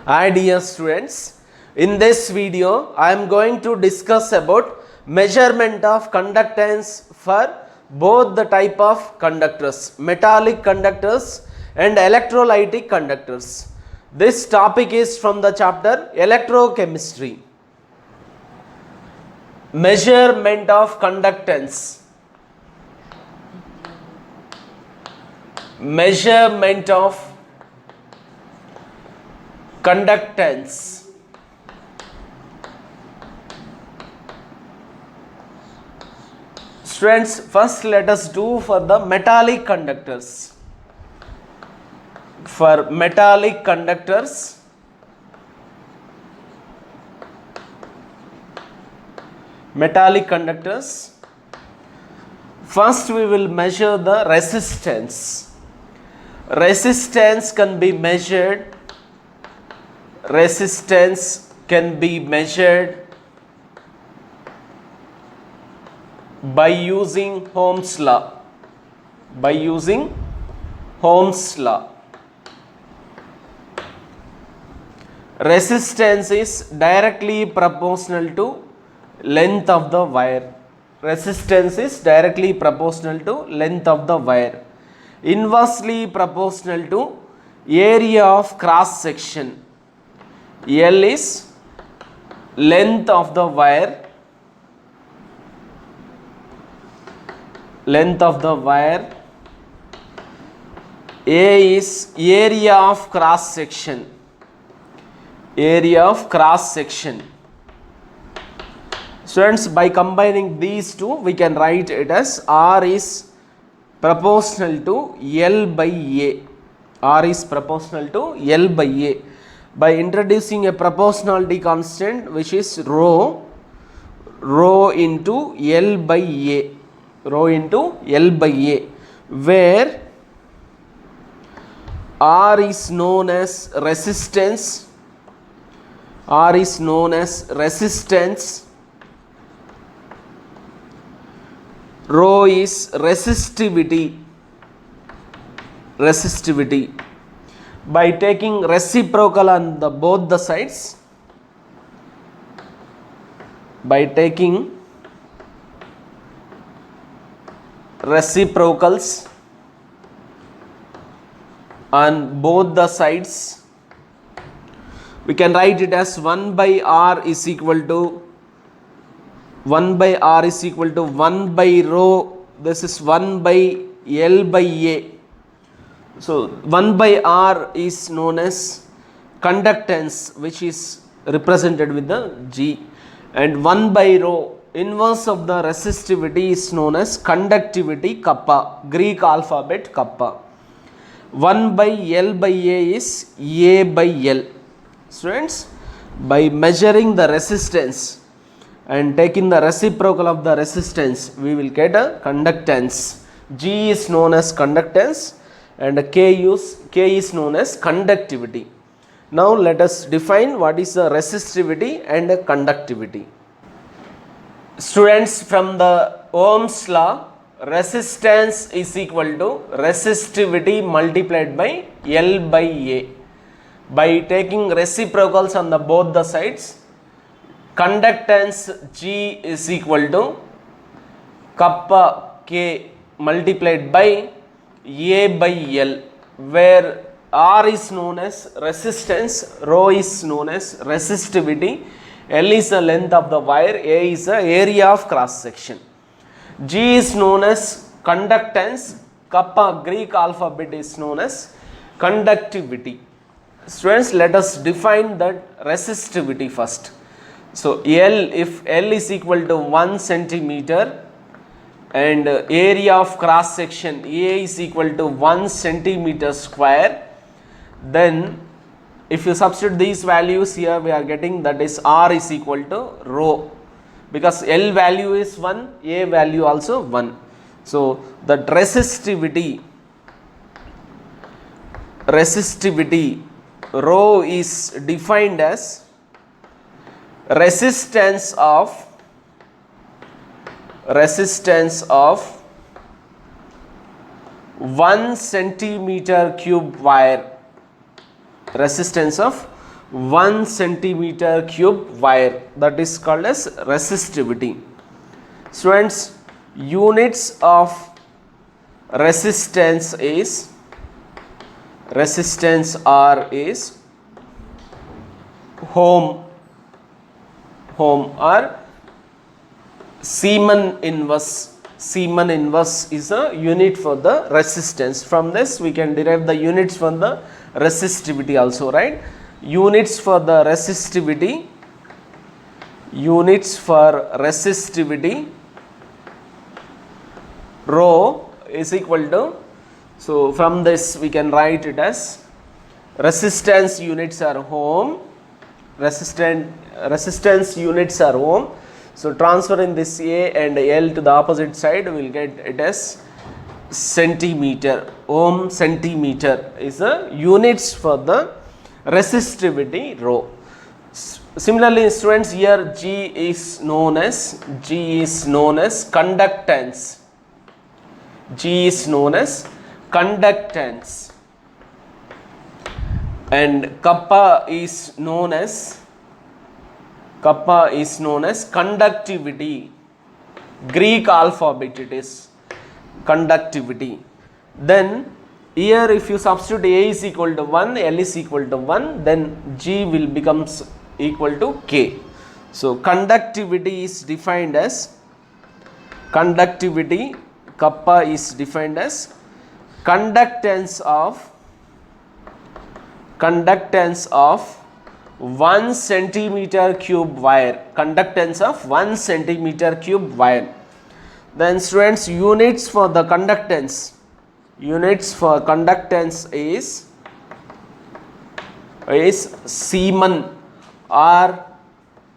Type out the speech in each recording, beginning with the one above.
Hi dear students, in this video I am going to discuss about measurement of conductance for both the type of conductors, metallic conductors and electrolytic conductors. This topic is from the chapter Electrochemistry. Measurement of conductance. Measurement of conductance. Students, first let us do for the metallic conductors. For metallic conductors, first we will measure the resistance. Resistance can be measured by using Ohm's law. Resistance is directly proportional to length of the wire. Inversely proportional to area of cross section. L is length of the wire. A is area of cross section. Students, by combining these two, we can write it as R is proportional to L by A. By introducing a proportionality constant which is rho into L by A. Where R is known as resistance. Rho is resistivity. By taking reciprocal on both the sides, reciprocals on both the sides, we can write it as 1 by R is equal to 1 by rho. This is 1 by L by A. So 1 by R is known as conductance, which is represented with the G, and 1 by rho, inverse of the resistivity, is known as conductivity, kappa, Greek alphabet kappa. 1 by L by A is A by L. Students, by measuring the resistance and taking the reciprocal of the resistance, we will get a conductance. G is known as conductance and K is known as conductivity. Now let us define what is the resistivity and conductivity. Students, from the Ohm's law, resistance is equal to resistivity multiplied by L by A. By taking reciprocals on both the sides, conductance G is equal to kappa K multiplied by A by L, where R is known as resistance, rho is known as resistivity, L is the length of the wire, A is the area of cross section. G is known as conductance, kappa, Greek alphabet, is known as conductivity. Students, let us define that resistivity first. So if L is equal to 1 centimeter and area of cross section A is equal to 1 centimeter square, then if you substitute these values here, we are getting that is R is equal to rho, because L value is 1, A value also 1. So that resistivity rho is defined as resistance of 1 centimeter cube wire. Resistance of 1 centimeter cube wire, that is called as resistivity. Students, units of resistance R is ohm or Siemens inverse. Siemens inverse is a unit for the resistance. From this we can derive the units for the resistivity also, right? Units for the resistivity, rho is equal to, so from this we can write it as resistance units are ohm, resistance units are ohm. So transferring this A and L to the opposite side, we will get it as centimeter. Ohm centimeter is the units for the resistivity rho. Similarly, students, here G is known as conductance. G is known as conductance, and kappa is known as conductivity. Greek alphabet it is conductivity. Then here if you substitute A is equal to 1, L is equal to 1, then G will becomes equal to K. So conductivity is defined as kappa is defined as conductance of 1 centimeter cube wire. Conductance of 1 centimeter cube wire. Then students, units for conductance is Siemens or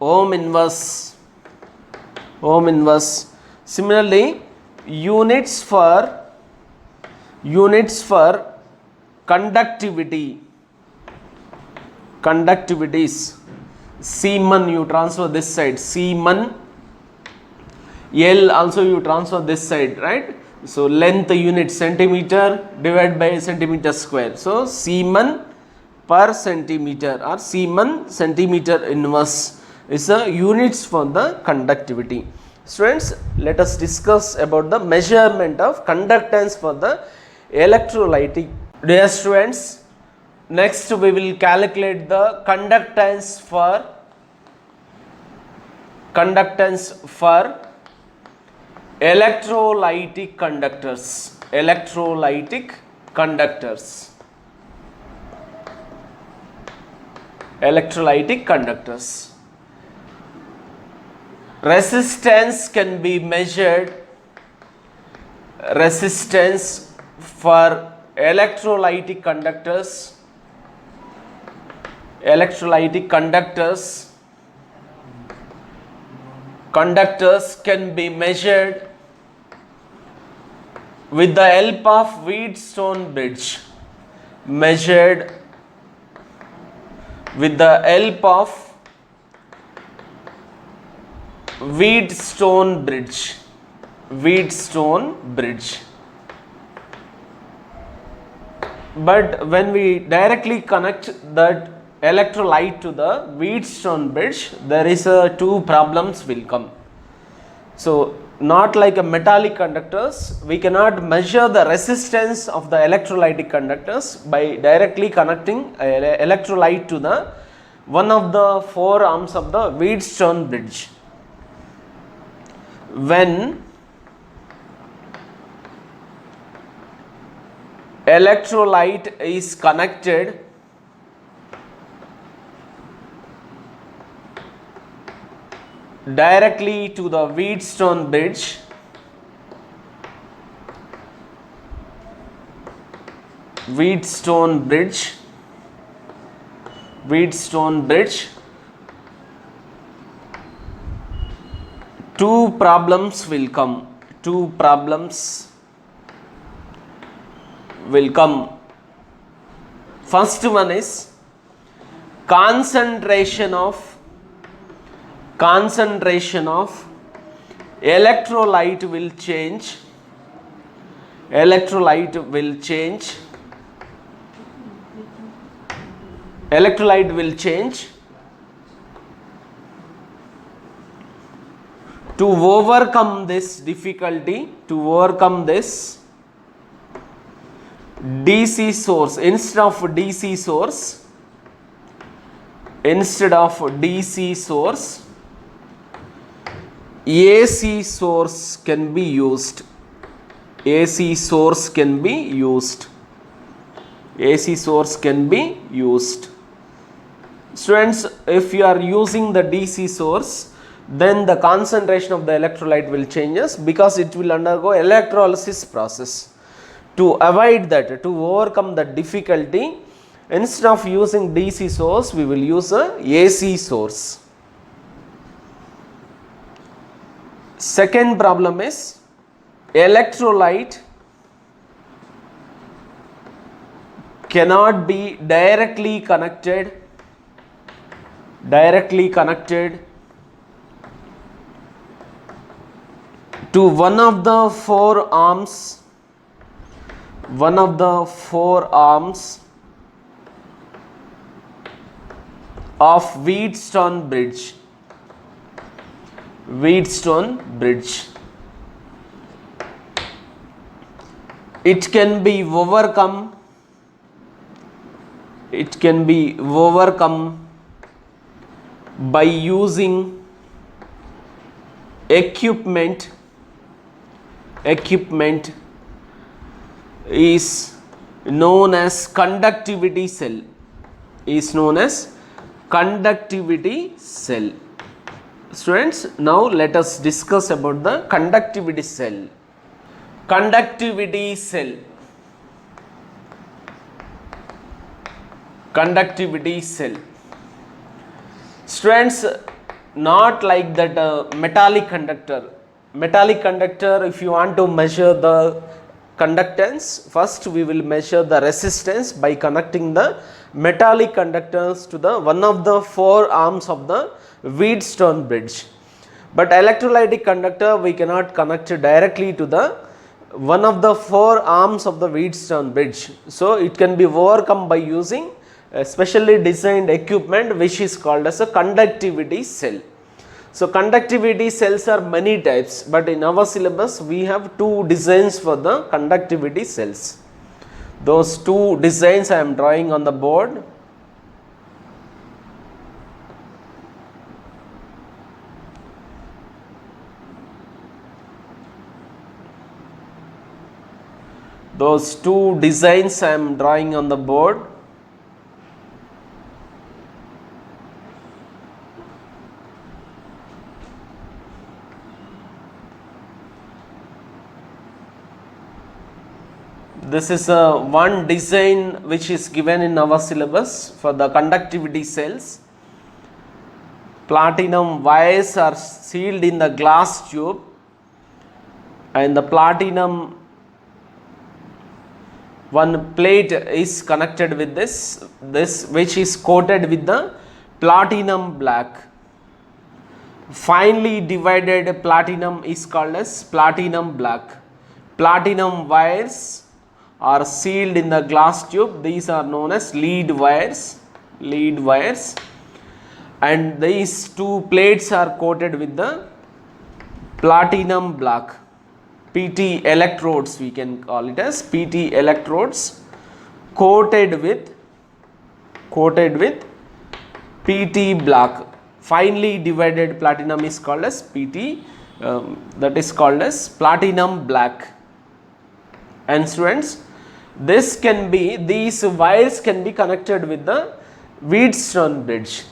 ohm inverse. Similarly, units for conductivity is Siemens, you transfer this side, Siemens. L also you transfer this side, right? So length unit centimeter divided by centimeter square. So Siemens per centimeter or Siemens centimeter inverse is the units for the conductivity. Students, let us discuss about the measurement of conductance for the electrolytic. Dear students, next we will calculate the conductance for electrolytic conductors. Resistance can be measured. Resistance for electrolytic conductors can be measured with the help of Wheatstone bridge. Wheatstone bridge. But when we directly connect that electrolyte to the Wheatstone bridge, there is two problems will come. So not like a metallic conductors, we cannot measure the resistance of the electrolytic conductors by directly connecting electrolyte to the one of the four arms of the Wheatstone bridge. When electrolyte is connected directly to the Wheatstone bridge, two problems will come. First one is concentration of electrolyte will change. electrolyte will change. To overcome this difficulty, to overcome this, DC source, instead of DC source, AC source can be used. AC source can be used. AC source can be used. Students, if you are using the DC source, then the concentration of the electrolyte will changes because it will undergo electrolysis process. To avoid that, to overcome the difficulty, instead of using DC source, we will use a AC source. Second problem is electrolyte cannot be directly connected to one of the four arms of Wheatstone bridge. It can be overcome by using equipment is known as conductivity cell. Students, now let us discuss about the conductivity cell. Conductivity cell. Students, not like that metallic conductor. Metallic conductor, if you want to measure the conductance, first we will measure the resistance by connecting the metallic conductors to the one of the four arms of the Wheatstone bridge. But electrolytic conductor we cannot connect directly to the one of the four arms of the Wheatstone bridge. So it can be overcome by using a specially designed equipment which is called as a conductivity cell. So conductivity cells are many types, but in our syllabus we have two designs for the conductivity cells. Those two designs I am drawing on the board. Those two designs I am drawing on the board. This is one design which is given in our syllabus for the conductivity cells. Platinum wires are sealed in the glass tube, and the platinum one plate is connected with this which is coated with the platinum black. Finely divided platinum is called as platinum black. Platinum wires are sealed in the glass tube. These are known as lead wires, and these two plates are coated with the platinum black. PT electrodes, we can call it as PT electrodes, coated with PT black. Finely divided platinum is called as PT, that is called as platinum black. And students, these wires can be connected with the Wheatstone bridge,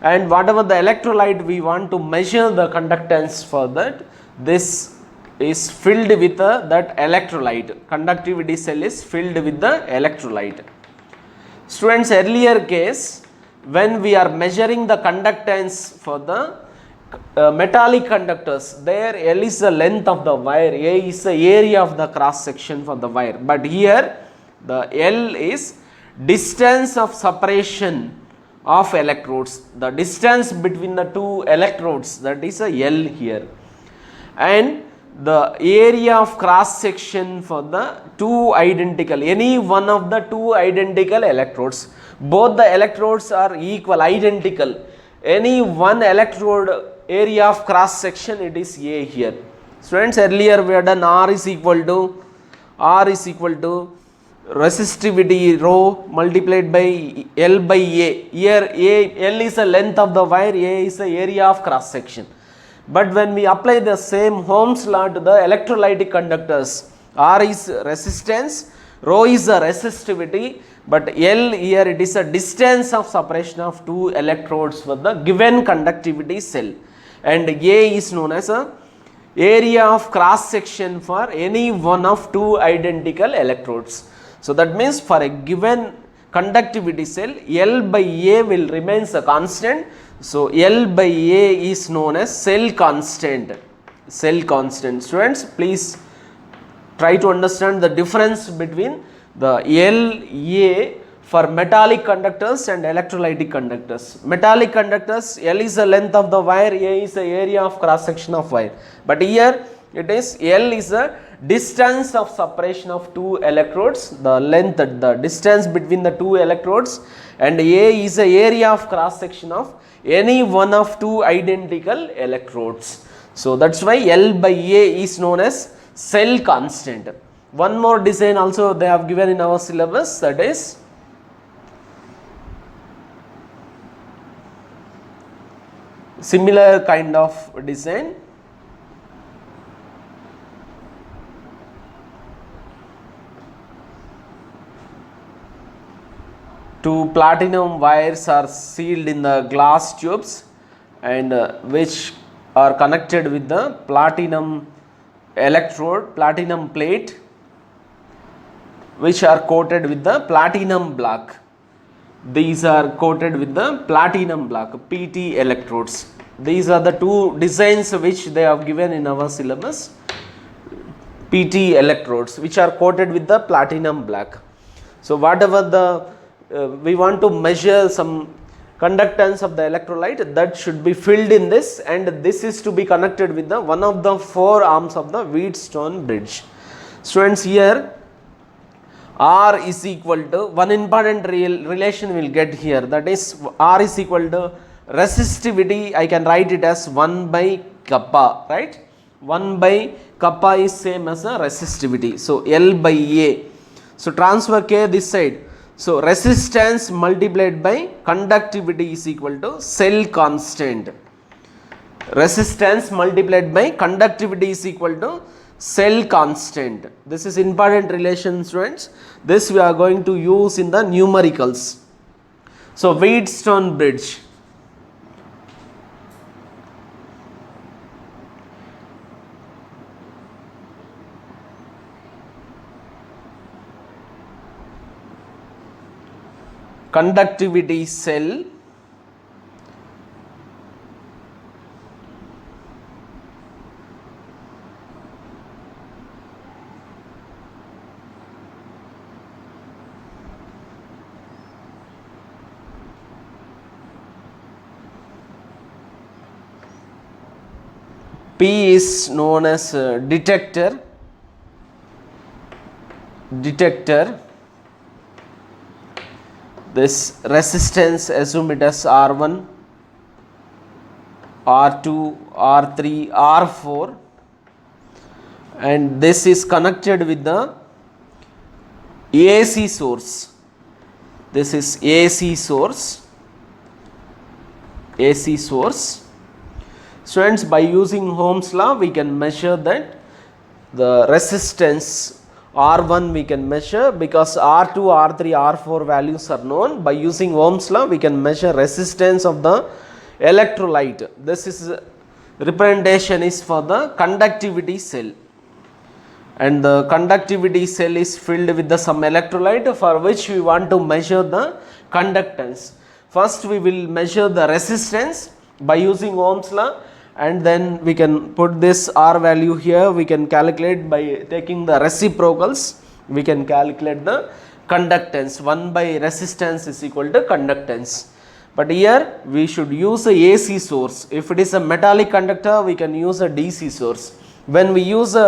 and whatever the electrolyte we want to measure the conductance for that, this is filled with that electrolyte. Conductivity cell is filled with the electrolyte. Students, earlier case, when we are measuring the conductance for the metallic conductors, there L is the length of the wire, A is the area of the cross section for the wire, but here the L is distance of separation of electrodes, the distance between the two electrodes, that is a L here, and the area of cross section for the two identical, any one of the two identical electrodes. Both the electrodes are equal, identical. Any one electrode area of cross section, it is A here. Students, earlier we had done R is equal to resistivity rho multiplied by L by A. Here L is the length of the wire, A is the area of cross section. But when we apply the same Ohm's law to the electrolytic conductors, R is resistance, rho is the resistivity, but L here it is a distance of separation of two electrodes for the given conductivity cell, and A is known as a area of cross section for any one of two identical electrodes. So that means for a given conductivity cell, L by A will remains a constant. So L by A is known as cell constant. Cell constant. Students, please try to understand the difference between the LA for metallic conductors and electrolytic conductors. Metallic conductors, L is the length of the wire, A is the area of cross section of wire. But here it is L is the distance of separation of two electrodes, the length, the distance between the two electrodes, and A is the area of cross section of any one of two identical electrodes. So that's why L by A is known as cell constant. One more design also they have given in our syllabus, that is similar kind of design. Two platinum wires are sealed in the glass tubes and which are connected with the platinum electrode, platinum plate, which are coated with the platinum black. These are coated with the platinum black, PT electrodes. These are the two designs which they have given in our syllabus. PT electrodes which are coated with the platinum black. So whatever the we want to measure some conductance of the electrolyte, that should be filled in this, and this is to be connected with the one of the four arms of the Wheatstone bridge. Students, here R is equal to, one important relation we will get here, that is R is equal to resistivity. I can write it as 1 by kappa, right? 1 by kappa is same as a resistivity. So L by A. So transfer K this side. So resistance multiplied by conductivity is equal to cell constant. Resistance multiplied by conductivity is equal to cell constant. This is important relation, students. This we are going to use in the numericals. So Wheatstone bridge. Conductivity cell, P is known as detector. This resistance, assume it as R1, R2, R3, R4, and this is connected with the AC source. This is AC source. Students, by using Ohm's law, we can measure that the resistance R1 we can measure, because R2, R3, R4 values are known. By using Ohm's law, we can measure resistance of the electrolyte. This is representation is for the conductivity cell, and the conductivity cell is filled with the some electrolyte for which we want to measure the conductance. First we will measure the resistance by using Ohm's law, and then we can put this R value here. We can calculate by taking the reciprocals. We can calculate the conductance. 1 by resistance is equal to conductance. But here we should use a AC source. If it is a metallic conductor, we can use a DC source. When we use a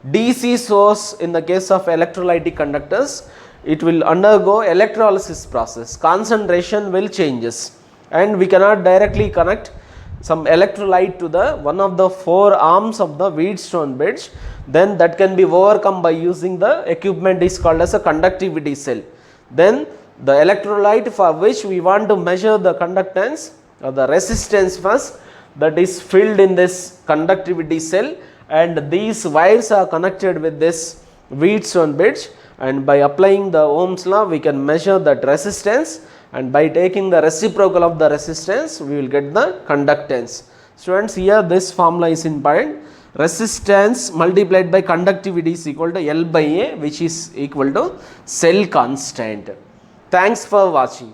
DC source in the case of electrolytic conductors, it will undergo electrolysis process. Concentration will changes, and we cannot directly connect some electrolyte to the one of the four arms of the Wheatstone bridge. Then that can be overcome by using the equipment is called as a conductivity cell. Then the electrolyte for which we want to measure the conductance or the resistance first, that is filled in this conductivity cell, and these wires are connected with this Wheatstone bridge, and by applying the Ohm's law we can measure that resistance, and by taking the reciprocal of the resistance we will get the conductance. Students, here this formula is important. Resistance multiplied by conductivity is equal to L by A, which is equal to cell constant. Thanks for watching.